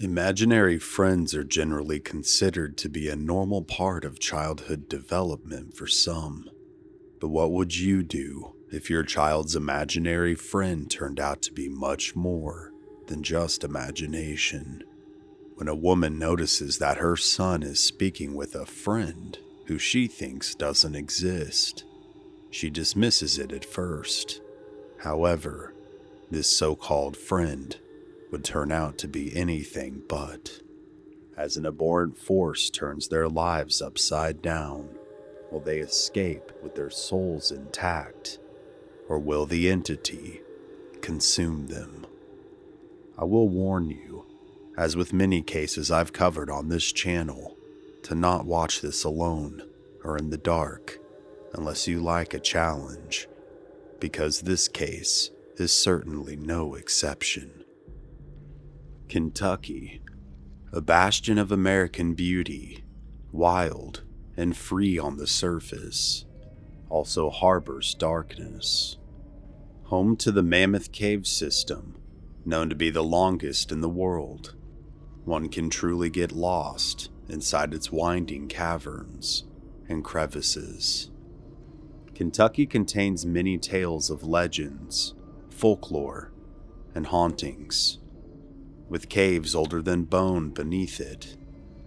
Imaginary friends are generally considered to be a normal part of childhood development for some. But what would you do if your child's imaginary friend turned out to be much more than just imagination? When a woman notices that her son is speaking with a friend who she thinks doesn't exist, she dismisses it at first. However, this so-called friend would turn out to be anything but, as an abhorrent force turns their lives upside down. Will they escape with their souls intact, or will the entity consume them? I will warn you, as with many cases I've covered on this channel, to not watch this alone or in the dark unless you like a challenge, because this case is certainly no exception. Kentucky, a bastion of American beauty, wild and free on the surface, also harbors darkness. Home to the Mammoth Cave system, known to be the longest in the world, one can truly get lost inside its winding caverns and crevices. Kentucky contains many tales of legends, folklore, and hauntings, with caves older than bone beneath it,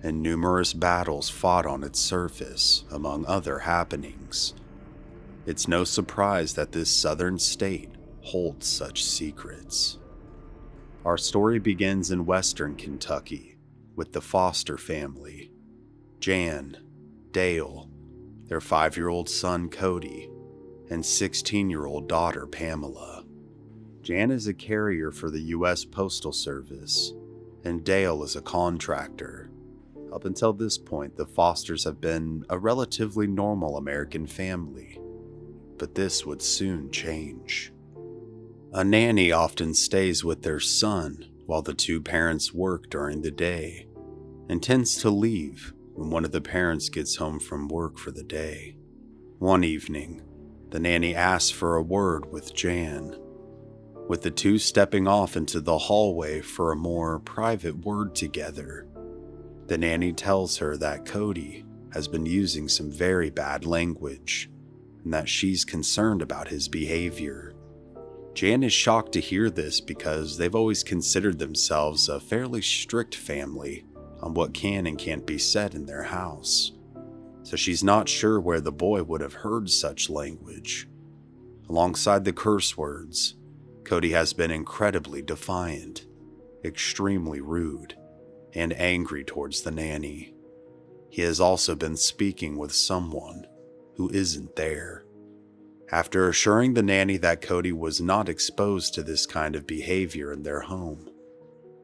and numerous battles fought on its surface, among other happenings. It's no surprise that this southern state holds such secrets. Our story begins in western Kentucky with the Foster family, Jan, Dale, their 5-year-old son Cody, and 16-year-old daughter Pamela. Jan is a carrier for the U.S. Postal Service, and Dale is a contractor. Up until this point, the Fosters have been a relatively normal American family, but this would soon change. A nanny often stays with their son while the two parents work during the day, and tends to leave when one of the parents gets home from work for the day. One evening, the nanny asks for a word with Jan, with the two stepping off into the hallway for a more private word together. The nanny tells her that Cody has been using some very bad language, and that she's concerned about his behavior. Jan is shocked to hear this because they've always considered themselves a fairly strict family on what can and can't be said in their house, so she's not sure where the boy would have heard such language. Alongside the curse words, Cody has been incredibly defiant, extremely rude, and angry towards the nanny. He has also been speaking with someone who isn't there. After assuring the nanny that Cody was not exposed to this kind of behavior in their home,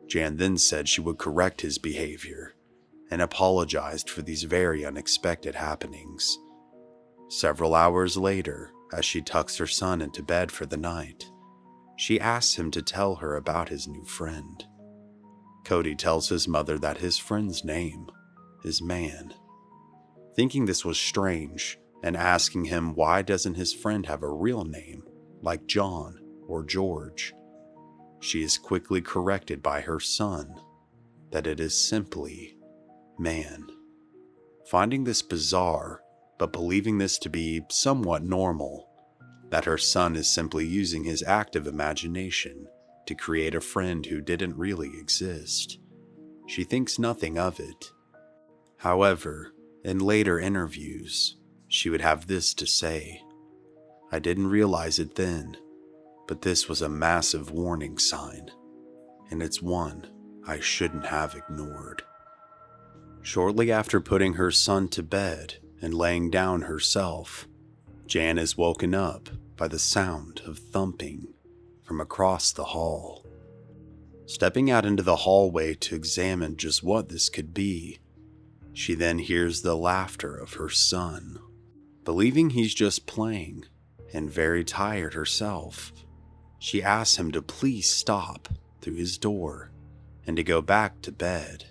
Jan then said she would correct his behavior and apologized for these very unexpected happenings. Several hours later, as she tucks her son into bed for the night, she asks him to tell her about his new friend. Cody tells his mother that his friend's name is Man. Thinking this was strange, and asking him why doesn't his friend have a real name, like John or George, she is quickly corrected by her son that it is simply Man. Finding this bizarre, but believing this to be somewhat normal, that her son is simply using his active imagination to create a friend who didn't really exist, she thinks nothing of it. However, in later interviews, she would have this to say: "I didn't realize it then, but this was a massive warning sign, and it's one I shouldn't have ignored." Shortly after putting her son to bed and laying down herself, Jan is woken up by the sound of thumping from across the hall. Stepping out into the hallway to examine just what this could be, she then hears the laughter of her son. Believing he's just playing and very tired herself, she asks him to please stop through his door and to go back to bed.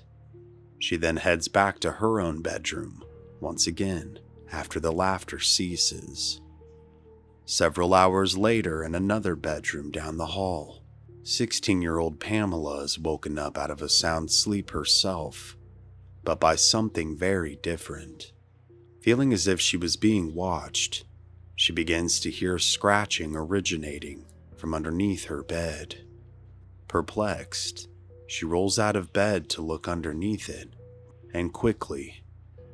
She then heads back to her own bedroom once again after the laughter ceases. Several hours later, in another bedroom down the hall, 16-year-old Pamela is woken up out of a sound sleep herself, but by something very different. Feeling as if she was being watched, she begins to hear scratching originating from underneath her bed. Perplexed, she rolls out of bed to look underneath it, and quickly,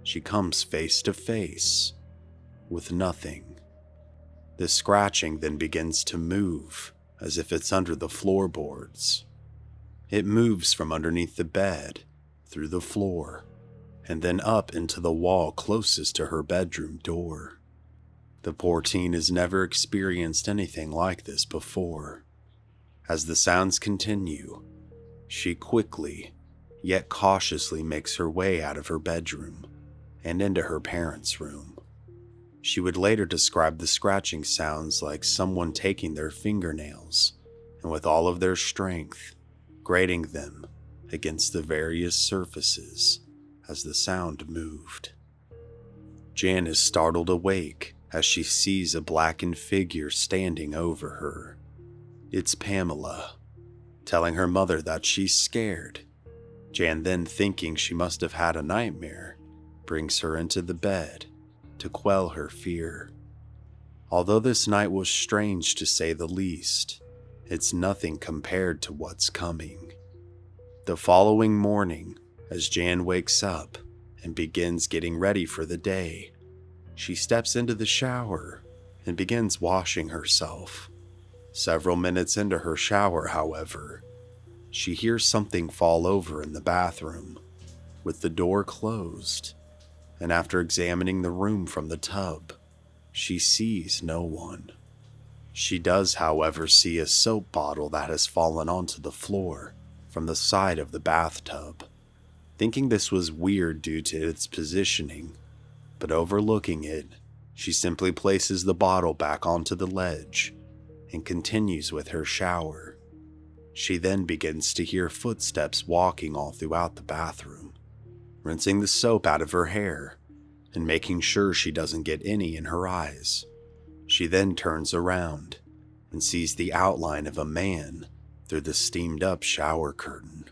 she comes face to face with nothing. The scratching then begins to move as if it's under the floorboards. It moves from underneath the bed, through the floor, and then up into the wall closest to her bedroom door. The poor teen has never experienced anything like this before. As the sounds continue, she quickly, yet cautiously makes her way out of her bedroom and into her parents' room. She would later describe the scratching sounds like someone taking their fingernails and with all of their strength, grating them against the various surfaces as the sound moved. Jan is startled awake as she sees a blackened figure standing over her. It's Pamela, telling her mother that she's scared. Jan, then thinking she must have had a nightmare, brings her into the bed to quell her fear. Although this night was strange to say the least, it's nothing compared to what's coming. The following morning, as Jan wakes up and begins getting ready for the day, she steps into the shower and begins washing herself. Several minutes into her shower, however, she hears something fall over in the bathroom, with the door closed, and after examining the room from the tub, she sees no one. She does, however, see a soap bottle that has fallen onto the floor from the side of the bathtub. Thinking this was weird due to its positioning, but overlooking it, she simply places the bottle back onto the ledge and continues with her shower. She then begins to hear footsteps walking all throughout the bathroom, rinsing the soap out of her hair and making sure she doesn't get any in her eyes. She then turns around and sees the outline of a man through the steamed-up shower curtain.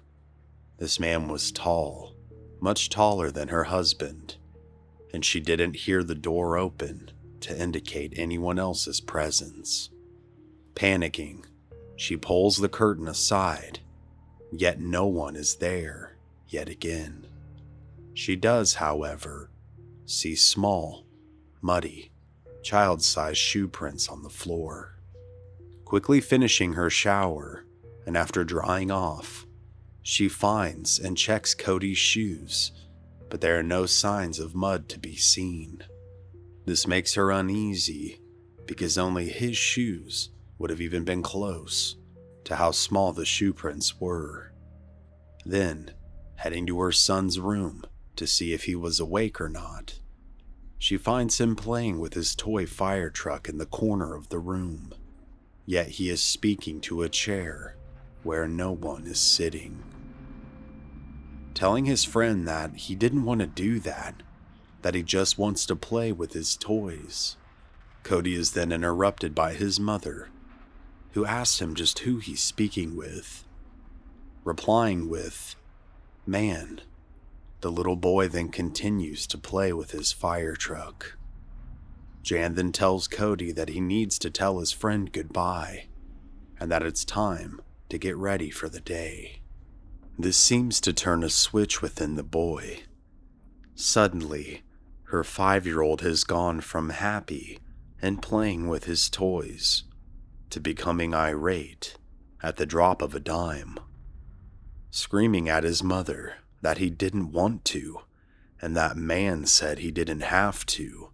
This man was tall, much taller than her husband, and she didn't hear the door open to indicate anyone else's presence. Panicking, she pulls the curtain aside, yet no one is there yet again. She does, however, see small, muddy, child-sized shoe prints on the floor. Quickly finishing her shower, and after drying off, she finds and checks Cody's shoes, but there are no signs of mud to be seen. This makes her uneasy because only his shoes would have even been close to how small the shoe prints were. Then, heading to her son's room to see if he was awake or not, she finds him playing with his toy fire truck in the corner of the room, yet he is speaking to a chair where no one is sitting. Telling his friend that he didn't want to do that he just wants to play with his toys, Cody is then interrupted by his mother, who asks him just who he's speaking with. Replying with, "Man," the little boy then continues to play with his fire truck. Jan then tells Cody that he needs to tell his friend goodbye, and that it's time to get ready for the day. This seems to turn a switch within the boy. Suddenly, her 5-year-old has gone from happy and playing with his toys to becoming irate at the drop of a dime, screaming at his mother that he didn't want to, and that man said he didn't have to.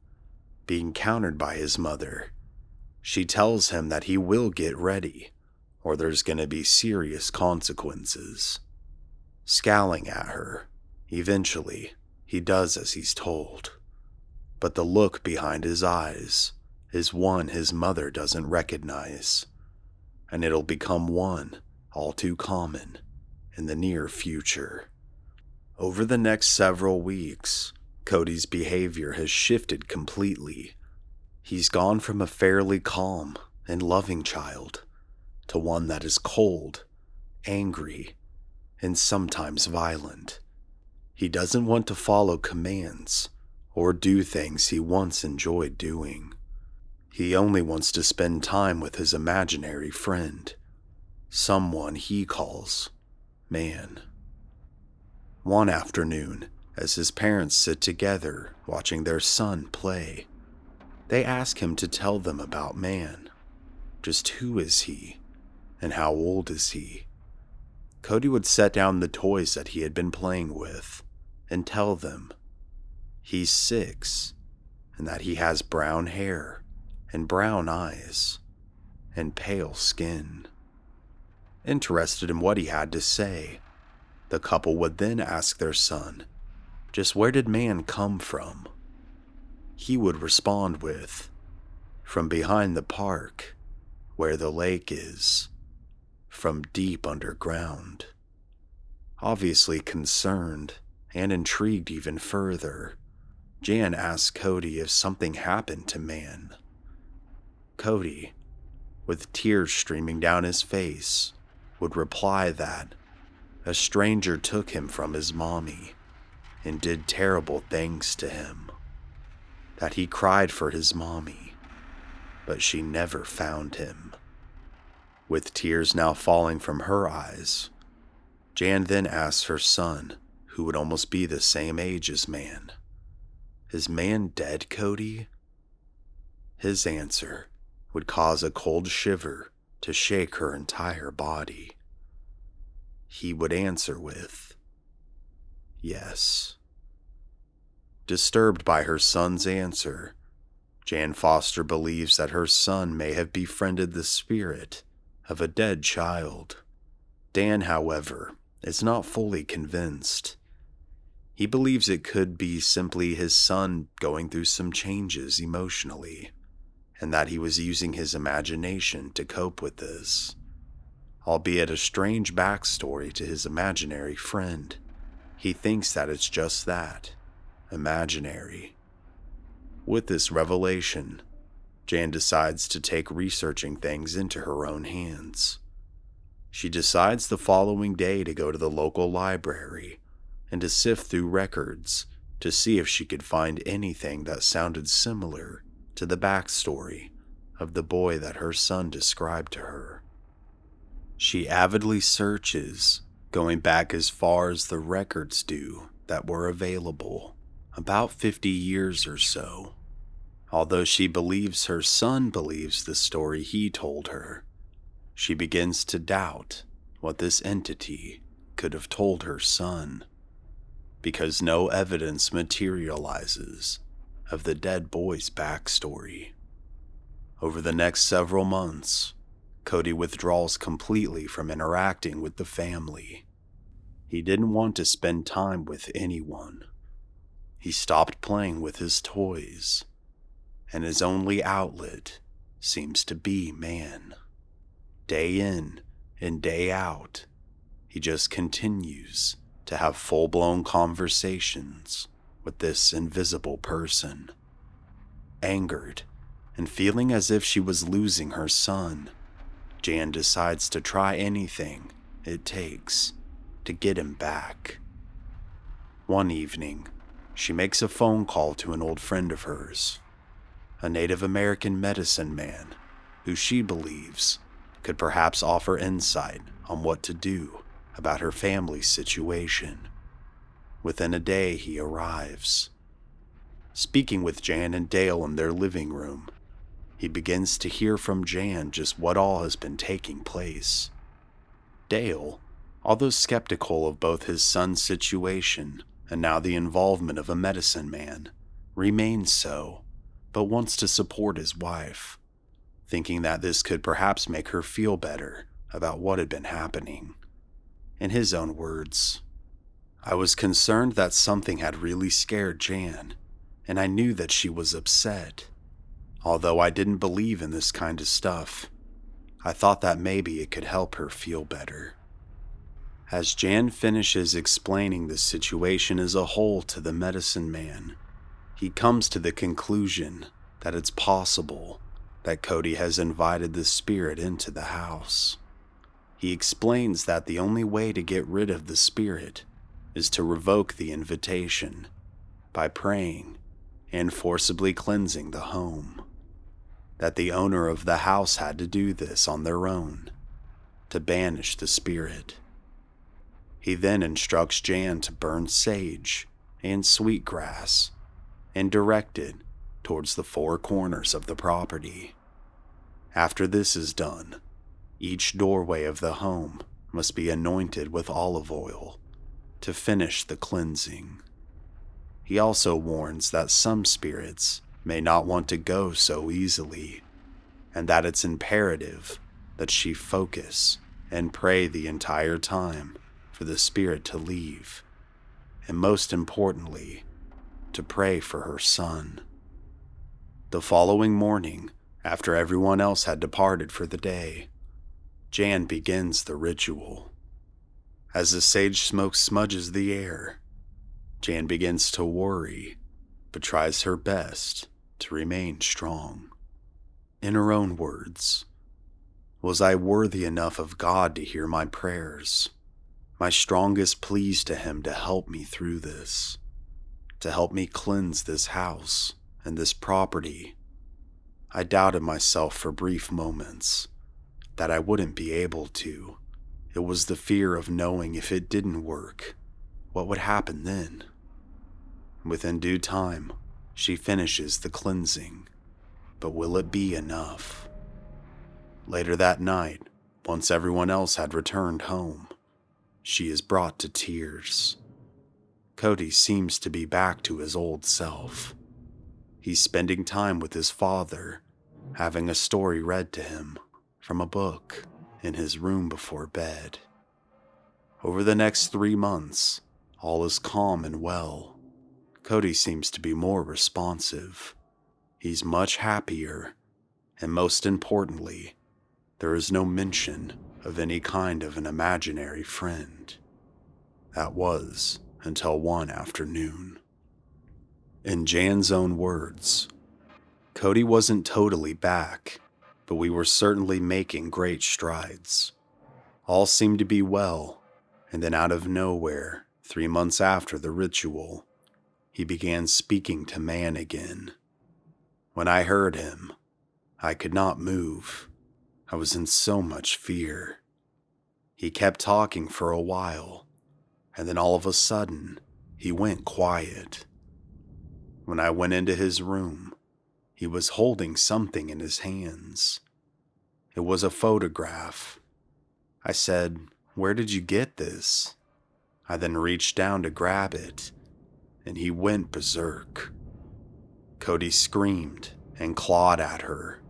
Being countered by his mother, she tells him that he will get ready, or there's gonna be serious consequences. Scowling at her, eventually, he does as he's told. But the look behind his eyes is one his mother doesn't recognize, and it'll become one all too common in the near future. Over the next several weeks, Cody's behavior has shifted completely. He's gone from a fairly calm and loving child to one that is cold, angry, and sometimes violent. He doesn't want to follow commands or do things he once enjoyed doing. He only wants to spend time with his imaginary friend, someone he calls man. One afternoon, as his parents sit together watching their son play, they ask him to tell them about man. Just who is he, and how old is he? Cody would set down the toys that he had been playing with and tell them he's 6 and that he has brown hair and brown eyes and pale skin. Interested in what he had to say, the couple would then ask their son, just where did man come from? He would respond with, from behind the park, where the lake is, from deep underground. Obviously concerned and intrigued even further, Jan asked Cody if something happened to man. Cody, with tears streaming down his face, would reply that a stranger took him from his mommy and did terrible things to him. That he cried for his mommy, but she never found him. With tears now falling from her eyes, Jan then asks her son, who would almost be the same age as man, is man dead, Cody? His answer would cause a cold shiver to shake her entire body. He would answer with, yes. Disturbed by her son's answer, Jan Foster believes that her son may have befriended the spirit of a dead child. Dan, however, is not fully convinced. He believes it could be simply his son going through some changes emotionally, and that he was using his imagination to cope with this. Albeit a strange backstory to his imaginary friend, he thinks that it's just that, imaginary. With this revelation, Jan decides to take researching things into her own hands. She decides the following day to go to the local library and to sift through records to see if she could find anything that sounded similar to the backstory of the boy that her son described to her. She avidly searches, going back as far as the records do that were available, about 50 years or so. Although she believes her son believes the story he told her, she begins to doubt what this entity could have told her son, because no evidence materializes of the dead boy's backstory. Over the next several months, Cody withdraws completely from interacting with the family. He didn't want to spend time with anyone. He stopped playing with his toys, and his only outlet seems to be man. Day in and day out, he just continues to have full-blown conversations with this invisible person. Angered and feeling as if she was losing her son, Jan decides to try anything it takes to get him back. One evening, she makes a phone call to an old friend of hers, a Native American medicine man who she believes could perhaps offer insight on what to do about her family's situation. Within a day, he arrives. Speaking with Jan and Dale in their living room, he begins to hear from Jan just what all has been taking place. Dale, although skeptical of both his son's situation and now the involvement of a medicine man, remains so, but wants to support his wife, thinking that this could perhaps make her feel better about what had been happening. In his own words, I was concerned that something had really scared Jan, and I knew that she was upset. Although I didn't believe in this kind of stuff, I thought that maybe it could help her feel better. As Jan finishes explaining the situation as a whole to the medicine man, he comes to the conclusion that it's possible that Cody has invited the spirit into the house. He explains that the only way to get rid of the spirit is to revoke the invitation by praying and forcibly cleansing the home. That the owner of the house had to do this on their own to banish the spirit. He then instructs Jan to burn sage and sweetgrass and direct it towards the four corners of the property. After this is done, each doorway of the home must be anointed with olive oil to finish the cleansing. He also warns that some spirits may not want to go so easily, and that it's imperative that she focus and pray the entire time for the spirit to leave, and most importantly, to pray for her son. The following morning, after everyone else had departed for the day, Jan begins the ritual. As the sage smoke smudges the air, Jan begins to worry, but tries her best to remain strong. In her own words, "Was I worthy enough of God to hear my prayers, my strongest pleas to Him to help me through this, to help me cleanse this house and this property? I doubted myself for brief moments, that I wouldn't be able to. It was the fear of knowing if it didn't work, what would happen then?" Within due time, she finishes the cleansing, but will it be enough? Later that night, once everyone else had returned home, she is brought to tears. Cody seems to be back to his old self. He's spending time with his father, having a story read to him from a book in his room before bed. Over the next 3 months, all is calm and well. Cody seems to be more responsive. He's much happier, and most importantly, there is no mention of any kind of an imaginary friend. That was until one afternoon. In Jan's own words, "Cody wasn't totally back, but we were certainly making great strides. All seemed to be well, and then out of nowhere, 3 months after the ritual, he began speaking to man again. When I heard him, I could not move. I was in so much fear. He kept talking for a while, and then all of a sudden, he went quiet. When I went into his room, he was holding something in his hands. It was a photograph. I said, 'Where did you get this?' I then reached down to grab it, and he went berserk. Cody screamed and clawed at her.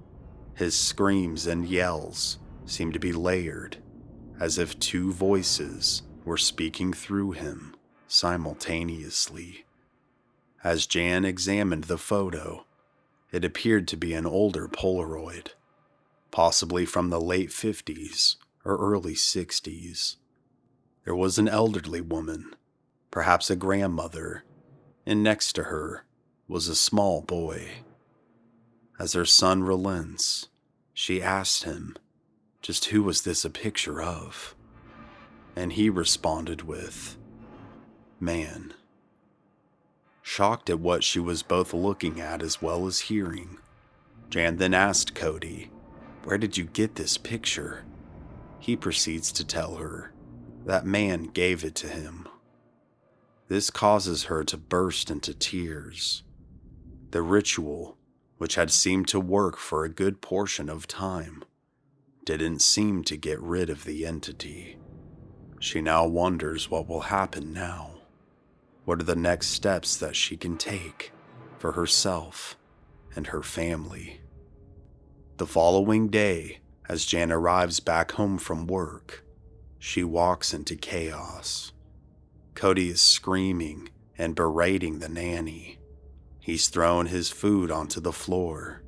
His screams and yells seemed to be layered, as if two voices were speaking through him simultaneously. As Jan examined the photo, it appeared to be an older Polaroid, possibly from the late 50s or early 60s. There was an elderly woman, perhaps a grandmother, and next to her was a small boy. As her son relents, she asked him, just who was this a picture of? And he responded with, "Man." Shocked at what she was both looking at as well as hearing, Jan then asked Cody, "Where did you get this picture?" He proceeds to tell her that man gave it to him. This causes her to burst into tears. The ritual, which had seemed to work for a good portion of time, didn't seem to get rid of the entity. She now wonders what will happen now. What are the next steps that she can take for herself and her family? The following day, as Jan arrives back home from work, she walks into chaos. Cody is screaming and berating the nanny. He's thrown his food onto the floor.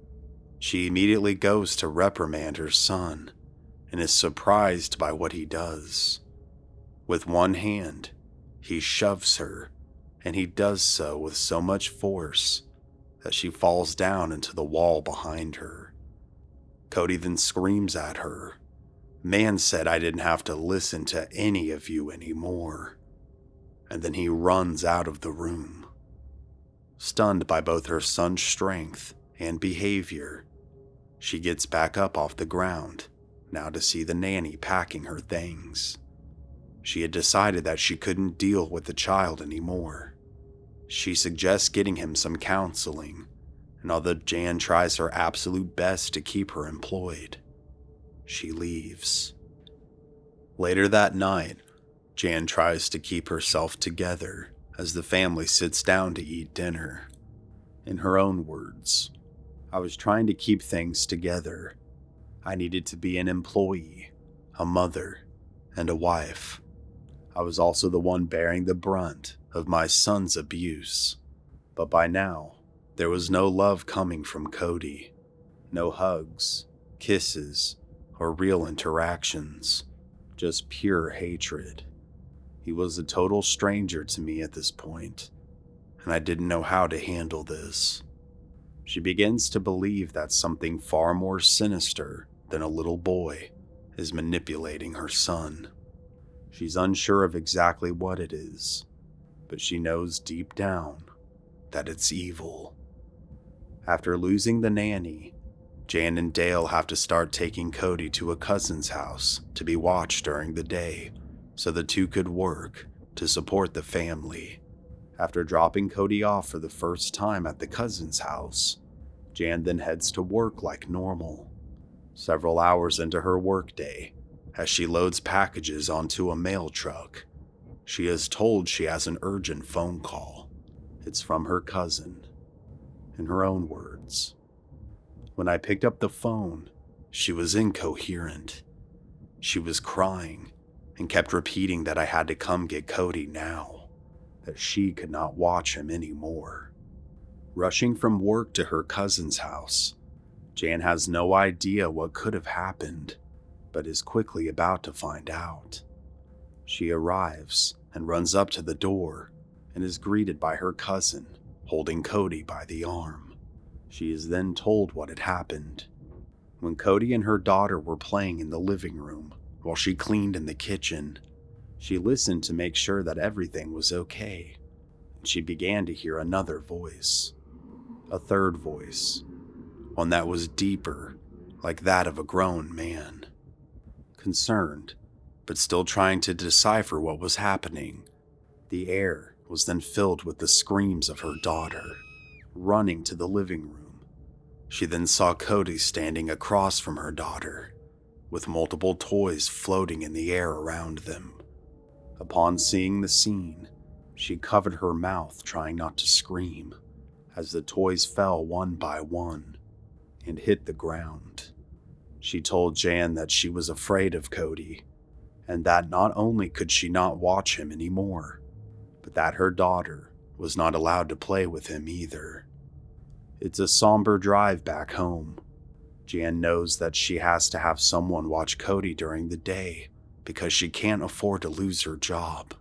She immediately goes to reprimand her son and is surprised by what he does. With one hand, he shoves her, and he does so with so much force that she falls down into the wall behind her. Cody then screams at her. Man said I didn't have to listen to any of you anymore. And then he runs out of the room. Stunned by both her son's strength and behavior, she gets back up off the ground, now to see the nanny packing her things. She had decided that she couldn't deal with the child anymore. She suggests getting him some counseling, and although Jan tries her absolute best to keep her employed, she leaves. Later that night, Jan tries to keep herself together as the family sits down to eat dinner. In her own words, "I was trying to keep things together. I needed to be an employee, a mother, and a wife. I was also the one bearing the brunt of my son's abuse. But by now, there was no love coming from Cody. No hugs, kisses, or real interactions. Just pure hatred. He was a total stranger to me at this point, and I didn't know how to handle this." She begins to believe that something far more sinister than a little boy is manipulating her son. She's unsure of exactly what it is, but she knows deep down that it's evil. After losing the nanny, Jan and Dale have to start taking Cody to a cousin's house to be watched during the day, so the two could work to support the family. After dropping Cody off for the first time at the cousin's house, Jan then heads to work like normal. Several hours into her workday, as she loads packages onto a mail truck, she is told she has an urgent phone call. It's from her cousin. In her own words, "When I picked up the phone, she was incoherent. She was crying and kept repeating that I had to come get Cody now, that she could not watch him anymore." Rushing from work to her cousin's house, Jan has no idea what could have happened, but is quickly about to find out. She arrives and runs up to the door and is greeted by her cousin, holding Cody by the arm. She is then told what had happened. When Cody and her daughter were playing in the living room while she cleaned in the kitchen, she listened to make sure that everything was okay, and she began to hear another voice. A third voice, one that was deeper, like that of a grown man. Concerned, but still trying to decipher what was happening, the air was then filled with the screams of her daughter. Running to the living room, she then saw Cody standing across from her daughter, with multiple toys floating in the air around them. Upon seeing the scene, she covered her mouth trying not to scream, as the toys fell one by one and hit the ground. She told Jan that she was afraid of Cody, and that not only could she not watch him anymore, but that her daughter was not allowed to play with him either. It's a somber drive back home. Jan knows that she has to have someone watch Cody during the day because she can't afford to lose her job.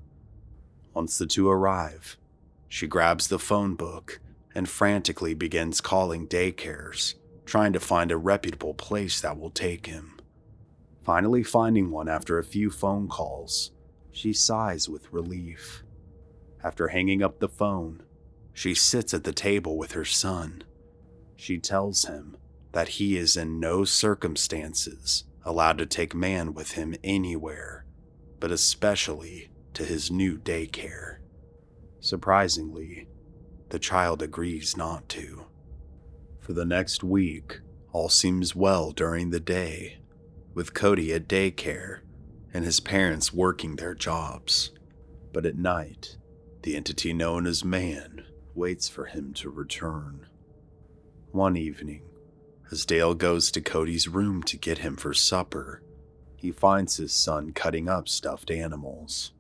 Once the two arrive, she grabs the phone book and frantically begins calling daycares, trying to find a reputable place that will take him. Finally finding one after a few phone calls, she sighs with relief. After hanging up the phone, she sits at the table with her son. She tells him that he is in no circumstances allowed to take man with him anywhere, but especially to his new daycare. Surprisingly, the child agrees not to. For the next week, all seems well during the day, with Cody at daycare and his parents working their jobs. But at night, the entity known as man waits for him to return. One evening, as Dale goes to Cody's room to get him for supper, he finds his son cutting up stuffed animals.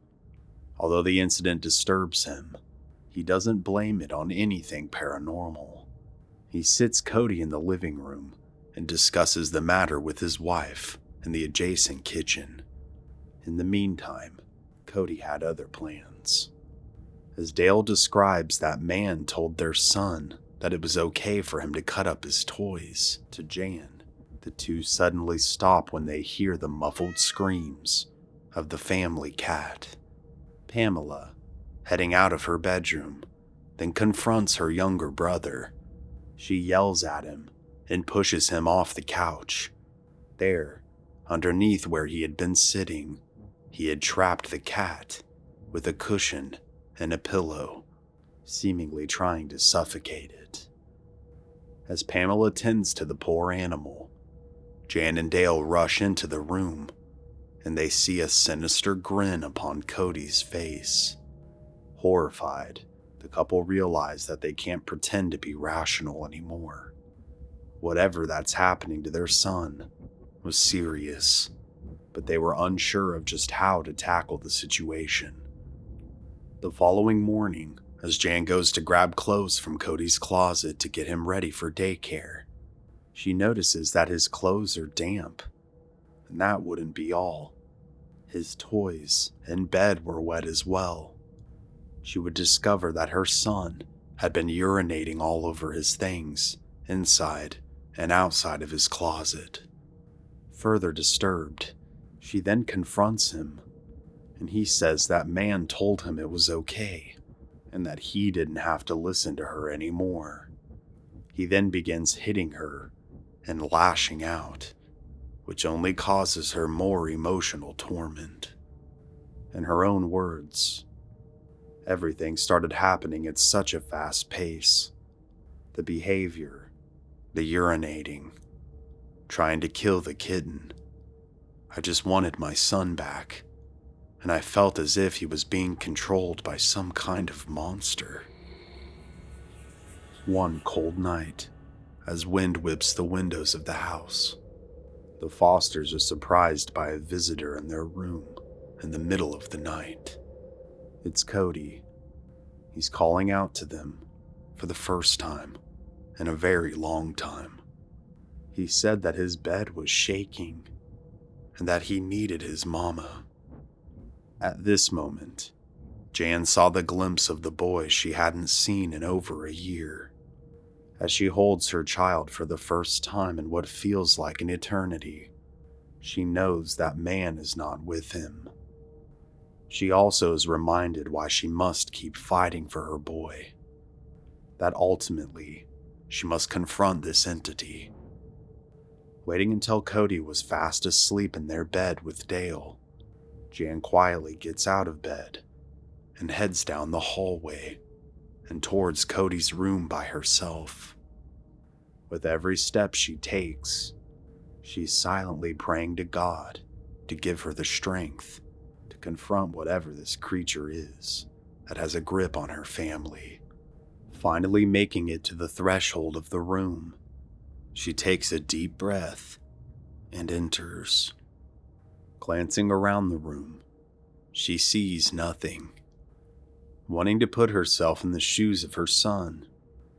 Although the incident disturbs him, he doesn't blame it on anything paranormal. He sits Cody in the living room and discusses the matter with his wife in the adjacent kitchen. In the meantime, Cody had other plans. As Dale describes that man told their son that it was okay for him to cut up his toys to Jan, The two suddenly stop when they hear the muffled screams of the family cat. Pamela, heading out of her bedroom, then confronts her younger brother. She yells at him and pushes him off the couch. There, underneath where he had been sitting, he had trapped the cat with a cushion and a pillow, seemingly trying to suffocate it. As Pamela tends to the poor animal, Jan and Dale rush into the room, and they see a sinister grin upon Cody's face. Horrified, the couple realize that they can't pretend to be rational anymore. Whatever that's happening to their son was serious, but they were unsure of just how to tackle the situation. The following morning, as Jan goes to grab clothes from Cody's closet to get him ready for daycare, she notices that his clothes are damp. And that wouldn't be all. His toys and bed were wet as well. She would discover that her son had been urinating all over his things, inside and outside of his closet. Further disturbed, she then confronts him, and he says that man told him it was okay, and that he didn't have to listen to her anymore. He then begins hitting her and lashing out, which only causes her more emotional torment. In her own words, everything started happening at such a fast pace. The behavior, the urinating, trying to kill the kitten. I just wanted my son back, and I felt as if he was being controlled by some kind of monster. One cold night, as wind whips the windows of the house, the Fosters are surprised by a visitor in their room in the middle of the night. It's Cody. He's calling out to them for the first time in a very long time. He said that his bed was shaking and that he needed his mama. At this moment, Jan saw the glimpse of the boy she hadn't seen in over a year. As she holds her child for the first time in what feels like an eternity, she knows that man is not with him. She also is reminded why she must keep fighting for her boy. That ultimately, she must confront this entity. Waiting until Cody was fast asleep in their bed with Dale, Jan quietly gets out of bed and heads down the hallway and towards Cody's room by herself. With every step she takes, she's silently praying to God to give her the strength to confront whatever this creature is that has a grip on her family. Finally making it to the threshold of the room, she takes a deep breath and enters. Glancing around the room, she sees nothing. Wanting to put herself in the shoes of her son,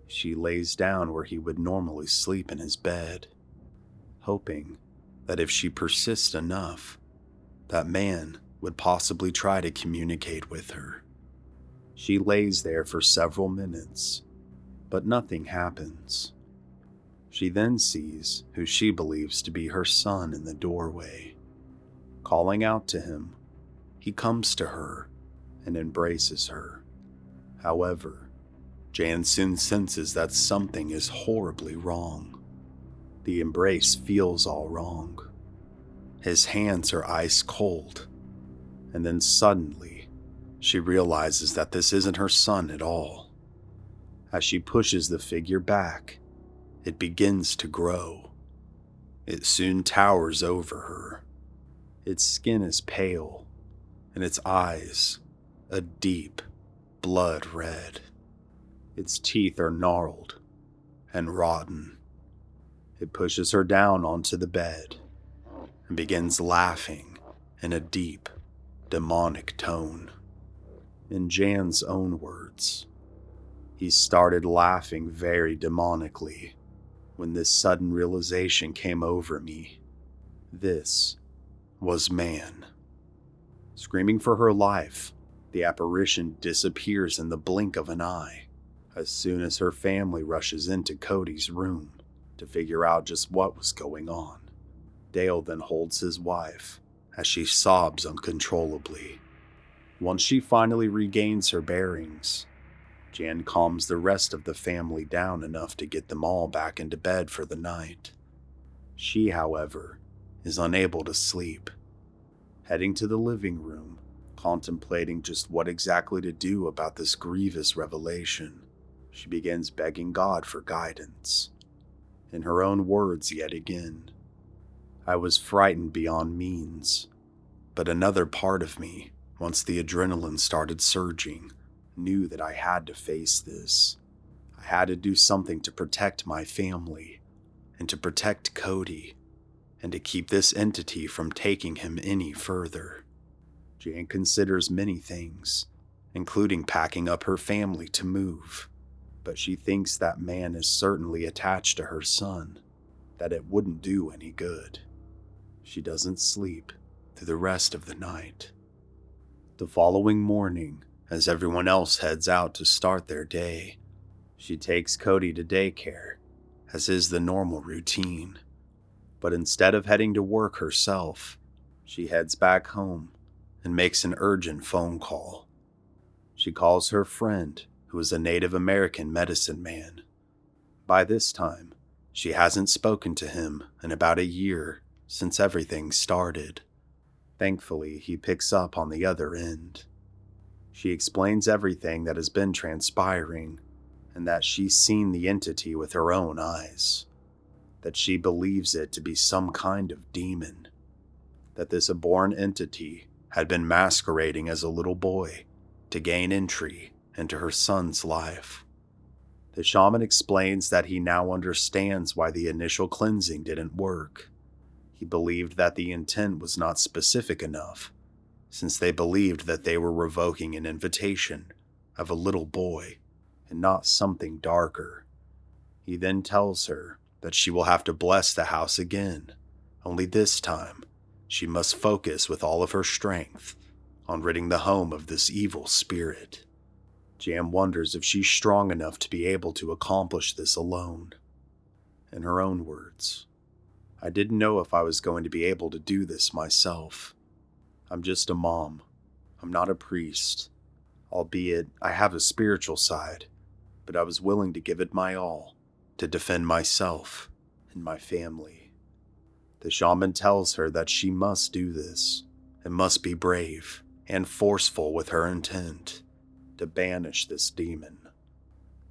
she lays down where he would normally sleep in his bed, hoping that if she persists enough, that man would possibly try to communicate with her. She lays there for several minutes, but nothing happens. She then sees who she believes to be her son in the doorway. Calling out to him, he comes to her and embraces her. However, Jan soon senses that something is horribly wrong. The embrace feels all wrong. His hands are ice cold, and then suddenly, she realizes that this isn't her son at all. As she pushes the figure back, it begins to grow. It soon towers over her. Its skin is pale, and its eyes a deep blood red. Its teeth are gnarled and rotten. It pushes her down onto the bed and begins laughing in a deep, demonic tone. In Jan's own words, he started laughing very demonically when this sudden realization came over me. This was man. Screaming for her life, the apparition disappears in the blink of an eye as soon as her family rushes into Cody's room to figure out just what was going on. Dale then holds his wife as she sobs uncontrollably. Once she finally regains her bearings, Jan calms the rest of the family down enough to get them all back into bed for the night. She, however, is unable to sleep. Heading to the living room, contemplating just what exactly to do about this grievous revelation, she begins begging God for guidance. In her own words yet again, "I was frightened beyond means, but another part of me, once the adrenaline started surging, knew that I had to face this. I had to do something to protect my family, and to protect Cody, and to keep this entity from taking him any further." Jan considers many things, including packing up her family to move, but she thinks that man is certainly attached to her son, that it wouldn't do any good. She doesn't sleep through the rest of the night. The following morning, as everyone else heads out to start their day, she takes Cody to daycare, as is the normal routine. But instead of heading to work herself, she heads back home and makes an urgent phone call. She calls her friend, who is a Native American medicine man. By this time, she hasn't spoken to him in about a year since everything started. Thankfully, he picks up on the other end. She explains everything that has been transpiring, and that she's seen the entity with her own eyes, that she believes it to be some kind of demon, that this abhorrent entity had been masquerading as a little boy to gain entry into her son's life. The shaman explains that he now understands why the initial cleansing didn't work. He believed that the intent was not specific enough, since they believed that they were revoking an invitation of a little boy and not something darker. He then tells her that she will have to bless the house again, only this time she must focus with all of her strength on ridding the home of this evil spirit. Jan wonders if she's strong enough to be able to accomplish this alone. In her own words, "I didn't know if I was going to be able to do this myself. I'm just a mom. I'm not a priest, albeit I have a spiritual side, but I was willing to give it my all to defend myself and my family." The shaman tells her that she must do this and must be brave and forceful with her intent to banish this demon,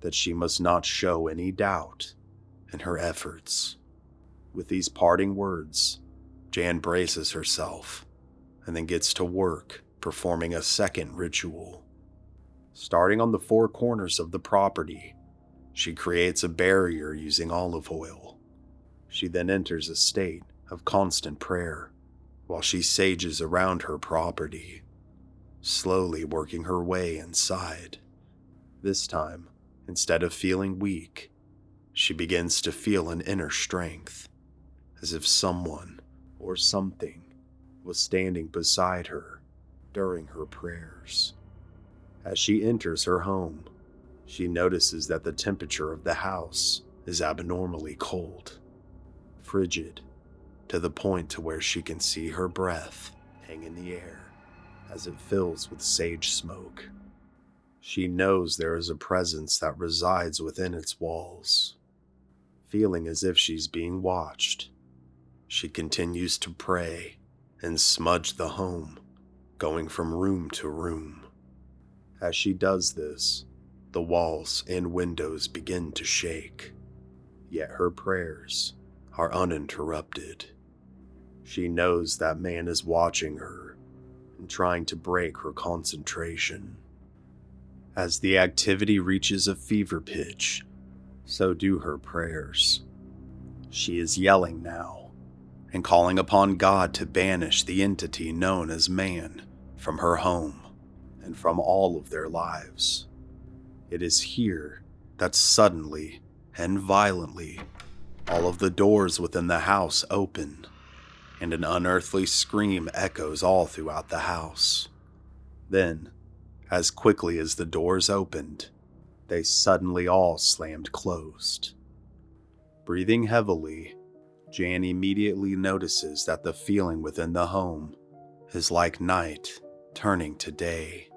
that she must not show any doubt in her efforts. With these parting words, Jan braces herself and then gets to work performing a second ritual. Starting on the four corners of the property, she creates a barrier using olive oil. She then enters a state of constant prayer while she sages around her property, slowly working her way inside. This time, instead of feeling weak, she begins to feel an inner strength, as if someone or something was standing beside her during her prayers. As she enters her home, she notices that the temperature of the house is abnormally cold, frigid, to the point to where she can see her breath hang in the air as it fills with sage smoke. She knows there is a presence that resides within its walls. Feeling as if she's being watched, she continues to pray and smudge the home, going from room to room. As she does this, the walls and windows begin to shake, yet her prayers are uninterrupted. She knows that man is watching her and trying to break her concentration. As the activity reaches a fever pitch, so do her prayers. She is yelling now and calling upon God to banish the entity known as man from her home and from all of their lives. It is here that suddenly and violently all of the doors within the house open, and an unearthly scream echoes all throughout the house. Then, as quickly as the doors opened, they suddenly all slammed closed. Breathing heavily, Jan immediately notices that the feeling within the home is like night turning to day.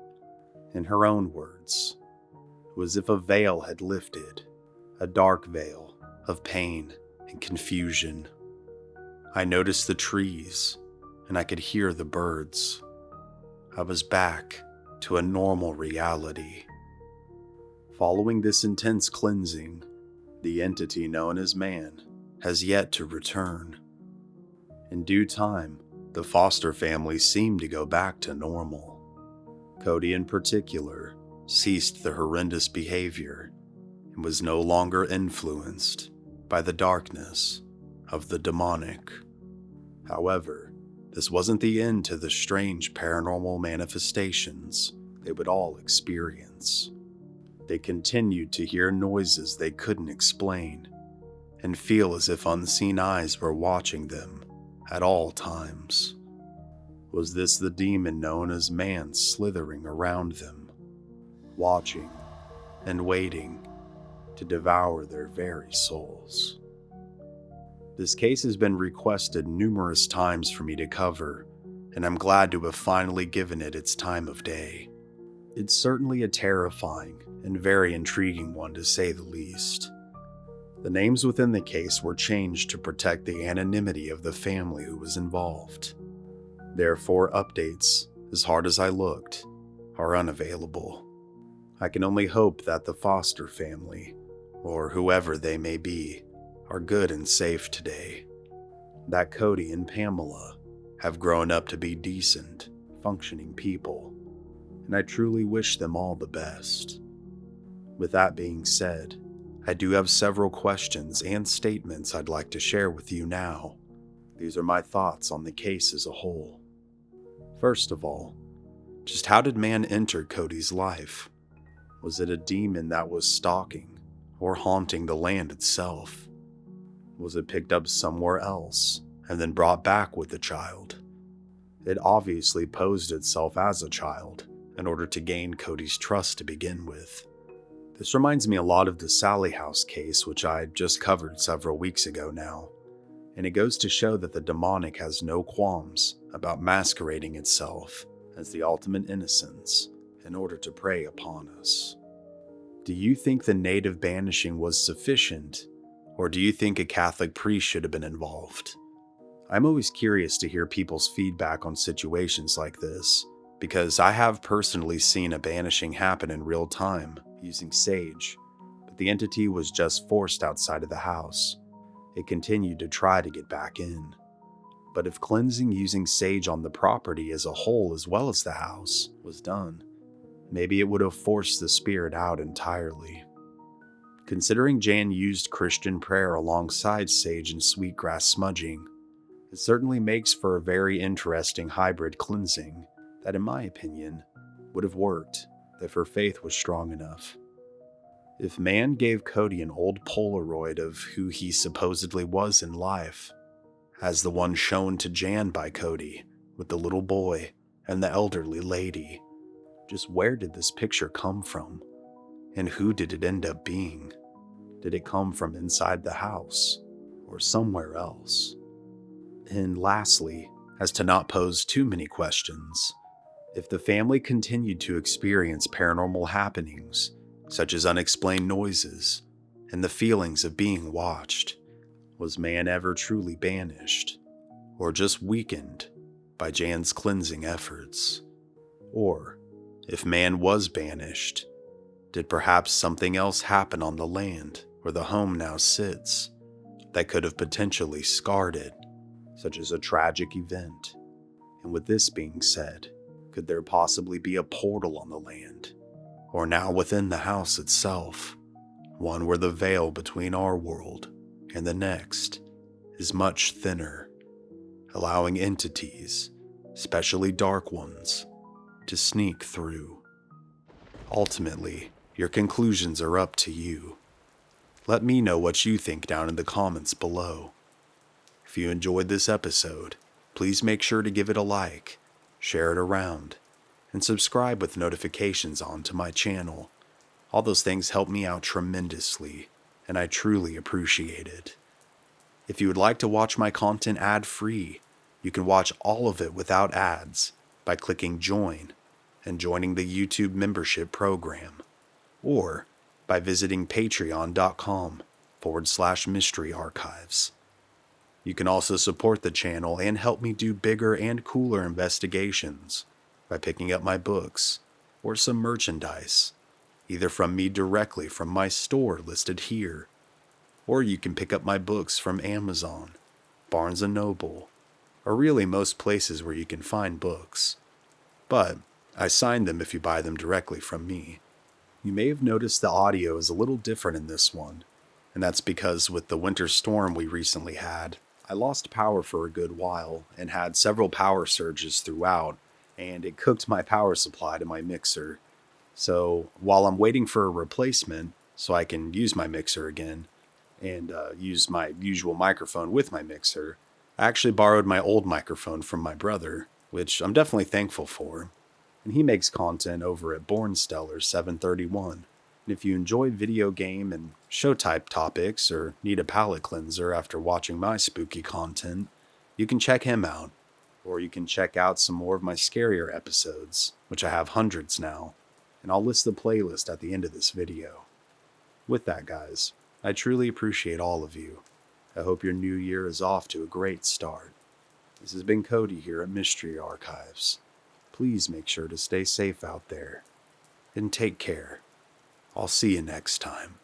In her own words, it was as if a veil had lifted, a dark veil of pain and confusion. I noticed the trees, and I could hear the birds. I was back to a normal reality. Following this intense cleansing, the entity known as man has yet to return. In due time, the foster family seemed to go back to normal. Cody in particular ceased the horrendous behavior and was no longer influenced by the darkness of the demonic. However, this wasn't the end to the strange paranormal manifestations they would all experience. They continued to hear noises they couldn't explain and feel as if unseen eyes were watching them at all times. Was this the demon known as man slithering around them, watching and waiting to devour their very souls? This case has been requested numerous times for me to cover, and I'm glad to have finally given it its time of day. It's certainly a terrifying and very intriguing one, to say the least. The names within the case were changed to protect the anonymity of the family who was involved. Therefore, updates, as hard as I looked, are unavailable. I can only hope that the foster family, or whoever they may be, are good and safe today. That Cody and Pamela have grown up to be decent, functioning people, and I truly wish them all the best. With that being said, I do have several questions and statements I'd like to share with you now. These are my thoughts on the case as a whole. First of all, just how did man enter Cody's life? Was it a demon that was stalking or haunting the land itself? Was it picked up somewhere else and then brought back with the child? It obviously posed itself as a child in order to gain Cody's trust to begin with. This reminds me a lot of the Sally House case, which I just covered several weeks ago now, and it goes to show that the demonic has no qualms about masquerading itself as the ultimate innocence in order to prey upon us. Do you think the native banishing was sufficient, or do you think a Catholic priest should have been involved? I'm always curious to hear people's feedback on situations like this, because I have personally seen a banishing happen in real time using sage, but the entity was just forced outside of the house. It continued to try to get back in. But if cleansing using sage on the property as a whole as well as the house was done, maybe it would have forced the spirit out entirely. Considering Jan used Christian prayer alongside sage and sweetgrass smudging, it certainly makes for a very interesting hybrid cleansing that, in my opinion, would have worked if her faith was strong enough. If man gave Cody an old Polaroid of who he supposedly was in life, as the one shown to Jan by Cody, with the little boy and the elderly lady, just where did this picture come from? And who did it end up being? Did it come from inside the house or somewhere else? And lastly, as to not pose too many questions, if the family continued to experience paranormal happenings, such as unexplained noises and the feelings of being watched, was man ever truly banished, or just weakened by Jan's cleansing efforts? Or, if man was banished, did perhaps something else happen on the land where the home now sits that could have potentially scarred it, such as a tragic event? And with this being said, could there possibly be a portal on the land, or now within the house itself, one where the veil between our world and the next is much thinner, allowing entities, especially dark ones, to sneak through? Ultimately, your conclusions are up to you. Let me know what you think down in the comments below. If you enjoyed this episode, please make sure to give it a like, share it around, and subscribe with notifications on to my channel. All those things help me out tremendously, and I truly appreciate it. If you would like to watch my content ad-free, you can watch all of it without ads by clicking join and joining the YouTube membership program, or by visiting patreon.com/mystery archives. You can also support the channel and help me do bigger and cooler investigations by picking up my books or some merchandise, either from me directly from my store listed here, or you can pick up my books from Amazon, Barnes & Noble, or really most places where you can find books. But I sign them if you buy them directly from me. You may have noticed the audio is a little different in this one, and that's because with the winter storm we recently had, I lost power for a good while and had several power surges throughout, and it cooked my power supply to my mixer. So while I'm waiting for a replacement so I can use my mixer again and use my usual microphone with my mixer, I actually borrowed my old microphone from my brother, which I'm definitely thankful for. And he makes content over at Bornstellar731. And if you enjoy video game and show type topics or need a palate cleanser after watching my spooky content, you can check him out. Or you can check out some more of my scarier episodes, which I have hundreds now, and I'll list the playlist at the end of this video. With that, guys, I truly appreciate all of you. I hope your new year is off to a great start. This has been Cody here at Mystery Archives. Please make sure to stay safe out there, and take care. I'll see you next time.